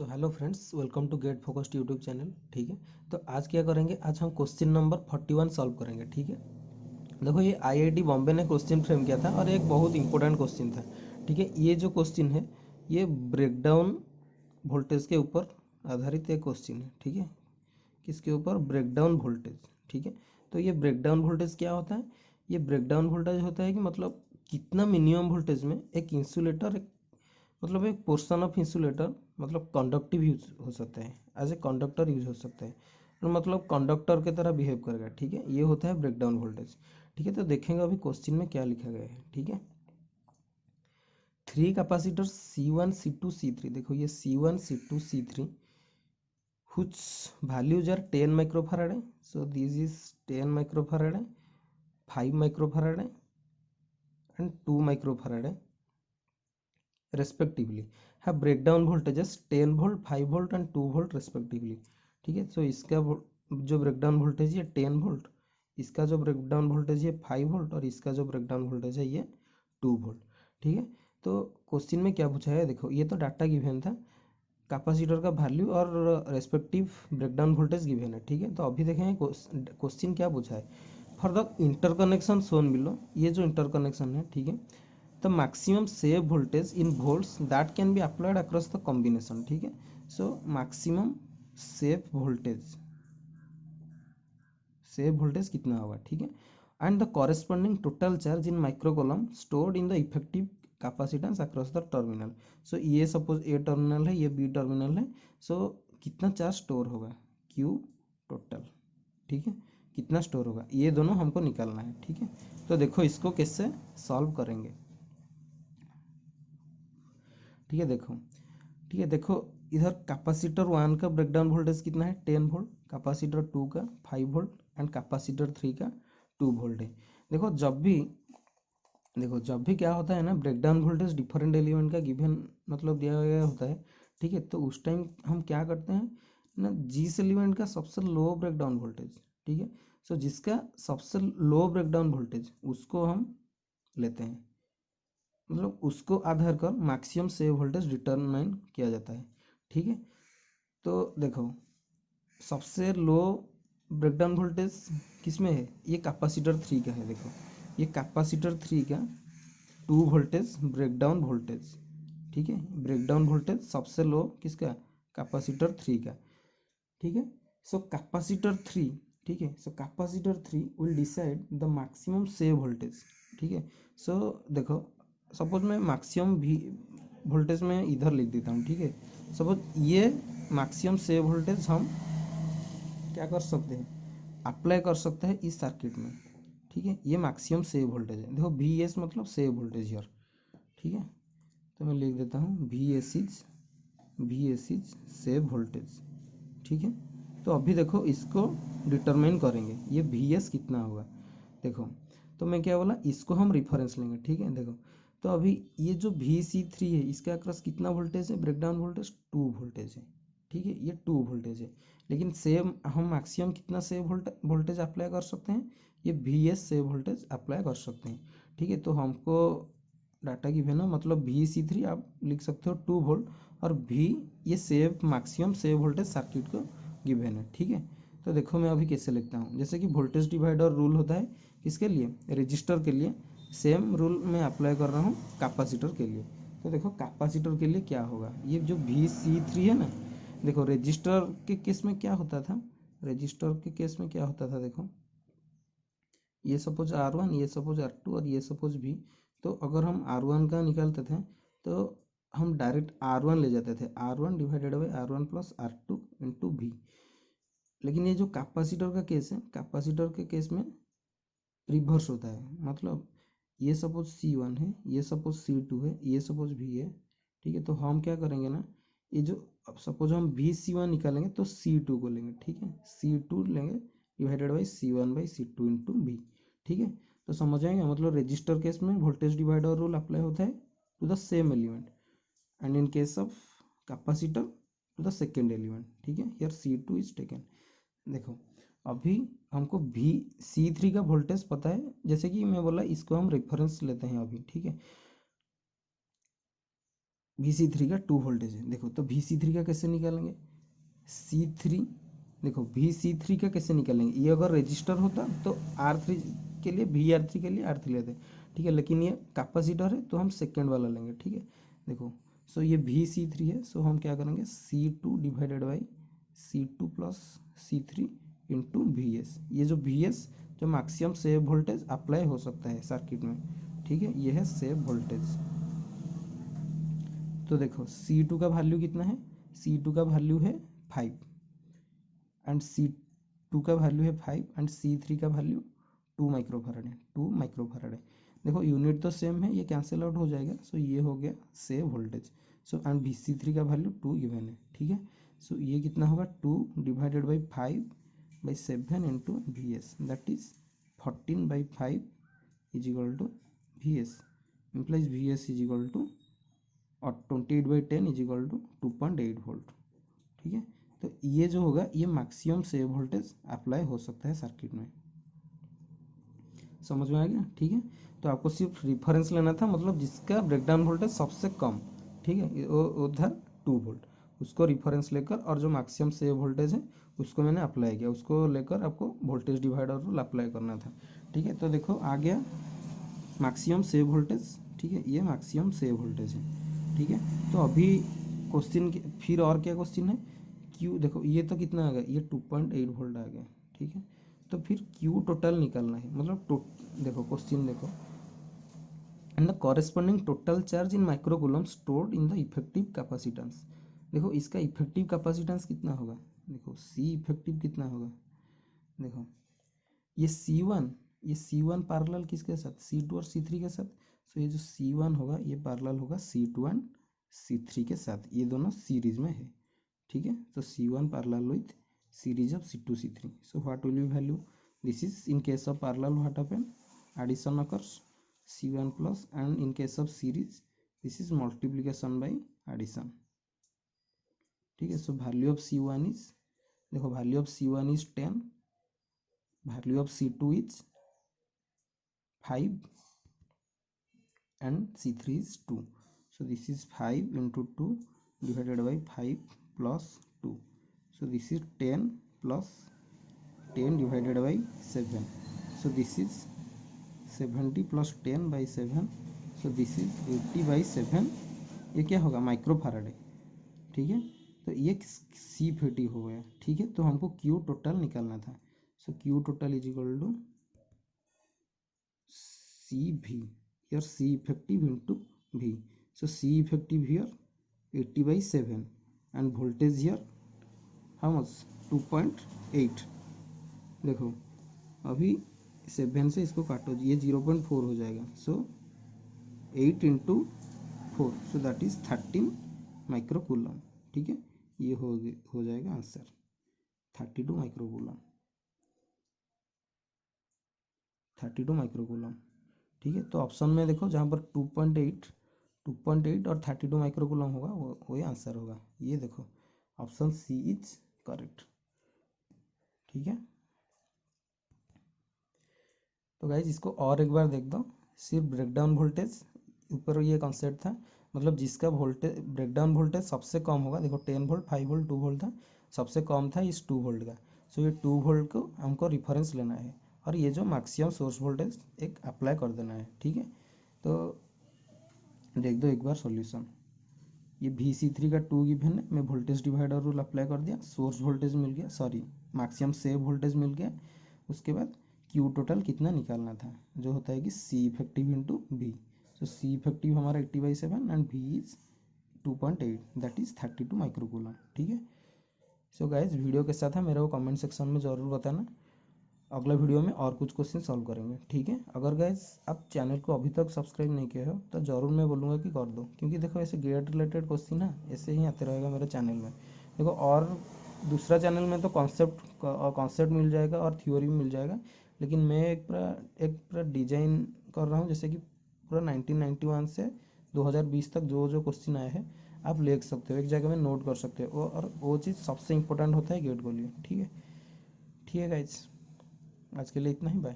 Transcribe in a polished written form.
So hello friends, welcome to Get Focused YouTube channel. ठीक है, तो आज क्या करेंगे, आज हम क्वेश्चन नंबर 41 सॉल्व करेंगे। ठीक है, देखो ये आईआईटी बॉम्बे ने क्वेश्चन फ्रेम किया था और एक बहुत इंपॉर्टेंट क्वेश्चन था। ठीक है, ये जो क्वेश्चन है ये ब्रेकडाउन वोल्टेज के ऊपर आधारित एक क्वेश्चन है। ठीक है, किसके ऊपर? Breakdown voltage. ठीक है, तो ये ब्रेकडाउन वोल्टेज क्या होता है? ये ब्रेकडाउन वोल्टेज होता है कि मतलब कितना मिनिमम वोल्टेज में एक इंसुलेटर, मतलब एक पोर्शन ऑफ इंसुलेटर, मतलब कंडक्टिव यूज हो सकता है, एज ए कंडक्टर यूज हो सकता है, और मतलब कंडक्टर की तरह बिहेव करेगा। ठीक है, ये होता है ब्रेकडाउन वोल्टेज। ठीक है, तो देखेंगे अभी क्वेश्चन में क्या लिखा गया है। ठीक है, three capacitor C1 C2 C3, देखो ये C1 C2 C3 whose values are 10 microfarad, so this is 10 microfarad, 5 microfarad and 2 microfarad respectively have breakdown voltages 10 volt, 5 volt and 2 volt respectively. ठीक है, तो इसका जो ब्रेकडाउन वोल्टेज है 10 वोल्ट, इसका जो ब्रेकडाउन वोल्टेज है 5 वोल्ट और इसका जो ब्रेकडाउन वोल्टेज है ये 2 वोल्ट। ठीक है, तो क्वेश्चन में क्या पूछा है, देखो ये तो डाटा गिवन था, कैपेसिटर का वैल्यू और रेस्पेक्टिव ब्रेकडाउन वोल्टेज गिवन है। ठीक है, तो अभी देखेंगे क्वेश्चन क्या पूछा है। For the interconnection Son below, ये जो इंटरकनेक्शन है, ठीक है, the maximum save voltage in volts that can be applied across the combination। ठीक है, so maximum save voltage कितना होगा? ठीक है, and the corresponding total charge in microcoulomb stored in the effective capacitance across the terminal। so ये suppose ए terminal है, ये B terminal है, so कितना चार्ज स्टोर होगा? Q total. ठीक है, कितना स्टोर होगा ये दोनों हमको निकालना है। ठीक है, तो देखो इसको कैसे सॉल्व करेंगे। ठीक है, देखो, ठीक है, देखो इधर कैपेसिटर 1 का ब्रेकडाउन वोल्टेज कितना है? 10 वोल्ट, कैपेसिटर 2 का 5 वोल्ट एंड कैपेसिटर 3 का 2 वोल्ट है। देखो जब भी क्या होता है ना, ब्रेकडाउन वोल्टेज डिफरेंट एलिमेंट का गिवन मतलब दिया गया होता है। ठीक है, तो उस टाइम हम क्या करते हैं ना, जिस एलिमेंट का सबसे लो ब्रेकडाउन वोल्टेज, ठीक है, सो जिसका सबसे लो ब्रेकडाउन वोल्टेज उसको हम लेते हैं, मतलब उसको आधार कर मैक्सिमम सेव वोल्टेज डिटरमाइन किया जाता है। ठीक है, तो देखो सबसे लो ब्रेकडाउन वोल्टेज किस में है? ये कैपेसिटर 3 का है। देखो ये कैपेसिटर 3 का 2 वोल्टेज ब्रेकडाउन वोल्टेज। ठीक है, ब्रेकडाउन वोल्टेज सबसे लो किसका? कैपेसिटर 3 का। ठीक है, सो कैपेसिटर 3, ठीक है, so capacitor 3 will decide the maximum save voltage. ठीक है, सो देखो सपोज मैं मैक्सिमम भी वोल्टेज में इधर लिख देता हूँ। ठीक है, सपोज ये मैक्सिमम सेव वोल्टेज हम क्या कर सकते हैं, अप्लाई कर सकते हैं इस सर्किट में। ठीक है, ये मैक्सिमम सेव वोल्टेज है। देखो वी एस मतलब सेव वोल्टेज यार। ठीक है, तो मैं लिख देता हूँ V S is save voltage. ठीक है, तो अभी देखो इसको डिटरमाइन करेंगे ये वी एस कितना होगा। देखो तो मैं क्या बोला, इसको हम रिफरेंस लेंगे। ठीक है, देखो तो अभी ये जो Vc3 है इसका अक्रॉस कितना वोल्टेज है? ब्रेकडाउन वोल्टेज 2 वोल्टेज है। ठीक है, ये 2 वोल्टेज है, लेकिन सेम हम मैक्सिमम कितना सेव वोल्टेज अप्लाई कर सकते हैं? ये Vs सेव वोल्टेज अप्लाई कर सकते हैं। ठीक है, तो हमको डाटा गिवन है, मतलब Vc3 आप लिख सकते हो 2 वोल्ट और V ये save maximum save voltage circuit को गिवन है। ठीक है, तो देखो मैं अभी कैसे लिखता हूँ, जैसे कि वोल्टेज डिवाइडर रूल होता है किसके लिए? रजिस्टर के लिए। सेम रूल मैं अप्लाई कर रहा हूँ कैपेसिटर के लिए। तो देखो कैपेसिटर के लिए क्या होगा, ये जो Vc3 है ना, देखो रजिस्टर के केस में क्या होता था, रजिस्टर के केस में क्या होता था, देखो ये सपोज R1, ये सपोज R2 और ये सपोज V। तो अगर हम R1 का निकालते थे तो हम डायरेक्ट R1 ले जाते थे, R1 divided by R1 plus R2 into V। लेकिन ये जो कैपेसिटर का केस है, कैपेसिटर के केस में रिवर्स होता है, मतलब ये सपोज C1 है, ये सपोज C2 है, ये सपोज V है। ठीक है, तो हम क्या करेंगे ना, ये जो अब सपोज हम Vc1 निकालेंगे तो C2 को लेंगे। ठीक है, C2 लेंगे divided by C1 by C2 into V। ठीक है, तो समझ आएंगे, मतलब रजिस्टर केस में वोल्टेज डिवाइडर रूल अप्लाई होता है to the same element and in case of capacitor to the second element. ठीक है, हियर C2 इज टेकन। देखो अभी हमको Vc3 का वोल्टेज पता है, जैसे कि मैं बोला इसको हम रेफरेंस लेते हैं अभी। ठीक है, Vc3 का 2 वोल्टेज है। देखो तो Vc3 का कैसे निकालेंगे, C3, देखो Vc3 का कैसे निकालेंगे, ये अगर रजिस्टर होता तो R3 के लिए Vr3 के लिए R3 लेते, ठीक है, लेकिन ये कैपेसिटर है तो हम सेकेंड वाला लेंगे, ठीक है। देखो सो ये Vc3 है, सो हम क्या करेंगे C2 divided by C2 plus C3 into Vs, ये जो Vs जो मैक्सिमम सेव वोल्टेज अप्लाई हो सकता है सर्किट में, ठीक है, ये है सेव वोल्टेज। तो देखो C2 का वैल्यू कितना है, C2 का वैल्यू है 5 एंड C2 का वैल्यू है 5 एंड C3 का वैल्यू 2 माइक्रोफैरड है, 2 माइक्रोफैरड है। देखो यूनिट तो सेम है, ये कैंसिल आउट हो जाएगा, सो ये हो गया save voltage. So and Vc3 का वैल्यू 2 गिवन है, ठीक है। सो ये कितना होगा 2 divided by 5/7 into Vs, that is 14/5 is equal to Vs, implies Vs is equal to और 28/10 इज इक्वल टू 2.8 वोल्ट, ठीक है। तो ये जो होगा ये मैक्सिमम सेव वोल्टेज अप्लाई हो सकता है सर्किट में, समझ में आ गया, ठीक है। तो आपको सिर्फ रिफरेंस लेना था, मतलब जिसका ब्रेकडाउन वोल्टेज सबसे कम, ठीक है, उधर 2 वोल्ट, उसको रिफरेंस लेकर और जो मैक्सिमम सेव वोल्टेज है उसको मैंने अप्लाई किया, उसको लेकर आपको वोल्टेज डिवाइडर रूल अप्लाई करना था, ठीक है। तो देखो आ गया मैक्सिमम सेव वोल्टेज, ठीक है, ये मैक्सिमम सेव वोल्टेज है, ठीक है। तो अभी क्वेश्चन फिर और क्या क्वेश्चन है, क्यू, देखो ये तो कितना आ गया, ये 2.8 वोल्ट आ गया, ठीक है। तो फिर क्यू टोटल निकालना है, मतलब देखो क्वेश्चन देखो, and the corresponding total charge in microcoulomb stored in the effective capacitance. देखो इसका इफेक्टिव कैपेसिटेंस कितना होगा, देखो सी इफेक्टिव कितना होगा, देखो ये C1 पैरेलल किसके साथ, C2 और C3 के साथ, सो ये जो C1 होगा ये पैरेलल होगा C2 एंड C3 के साथ, ये दोनों सीरीज में है, ठीक है। तो C1 parallel with series of C2 C3, so what will be value, this is in case of parallel what happen, addition occurs C1 plus, and in case of series this is multiplication by addition, ठीक है। So value of C1 is, देखो value of C1 is 10, value of C2 is 5 and C3 is 2, so this is 5 into 2 divided by 5 plus 2, so this is 10 plus 10 divided by 7, so this is 70 plus 10 by 7, so this is 80/7, ये क्या होगा microfarad है, ठीक है। तो ये C50 हो गया, ठीक है। तो हमको क्यू टोटल निकालना था, so Q total is equal to CV, here C effective into V, so C effective here 80/7 and voltage here how much 2.8, देखो अभी 7 से इसको काटो, ये 0.4 हो जाएगा, सो 8 into 4, so that is 13 microcoulomb, ठीक है। ये हो जाएगा आंसर 32 माइक्रोकूलम, 32 माइक्रोकूलम, ठीक है। तो ऑप्शन में देखो जहाँ पर 2.8 और 32 माइक्रोकूलम होगा वो वही आंसर होगा, ये देखो ऑप्शन सी इज करेक्ट, ठीक है। तो गाइज इसको और एक बार देख दो, सिर्फ ब्रेकडाउन वोल्टेज ऊपर ये कॉन्सेप्ट था, मतलब जिसका वोल्टेज ब्रेकडाउन वोल्टेज सबसे कम होगा, देखो 10 वोल्ट 5 वोल्ट 2 वोल्ट था, सबसे कम था इस 2 वोल्ट का, सो ये 2 वोल्ट को हमको रिफरेंस लेना है और ये जो मैक्सिमम सोर्स वोल्टेज एक अप्लाई कर देना है, ठीक है। तो देख दो एक बार सॉल्यूशन, ये Vc3 का 2 गिवन है, मैं वोल्टेज डिवाइडर रूल अप्लाई कर दिया, सोर्स वोल्टेज मिल गया, सॉरी मैक्सिमम सेव वोल्टेज मिल गया, उसके बाद क्यू टोटल कितना निकालना था, जो होता है कि C इफेक्टिव इंटू V, सो C इफेक्टिव हमारा 80/7 and V is 2.8, that is 32 microcoulomb, ठीक है। सो गाइज वीडियो कैसा था मेरे को कमेंट सेक्शन में ज़रूर बताना, अगला वीडियो में और कुछ क्वेश्चन सॉल्व करेंगे, ठीक है। अगर गाइज आप चैनल को अभी तक सब्सक्राइब नहीं किए हो तो ज़रूर मैं बोलूँगा कि कर दो, क्योंकि देखो ऐसे गेट रिलेटेड क्वेश्चन ना ऐसे ही आते रहेगा मेरे चैनल में, देखो और दूसरा चैनल में तो कॉन्सेप्ट मिल जाएगा और थ्योरी भी मिल जाएगा, लेकिन मैं एक पूरा डिजाइन कर रहा हूँ, जैसे कि पूरा 1991 से 2020 तक जो जो क्वेश्चन आए हैं आप लिख सकते हो, एक जगह में नोट कर सकते हो, और वो चीज़ सबसे इंपॉर्टेंट होता है गेट के लिए, ठीक है। ठीक है गाइज, आज के लिए इतना ही, बाय।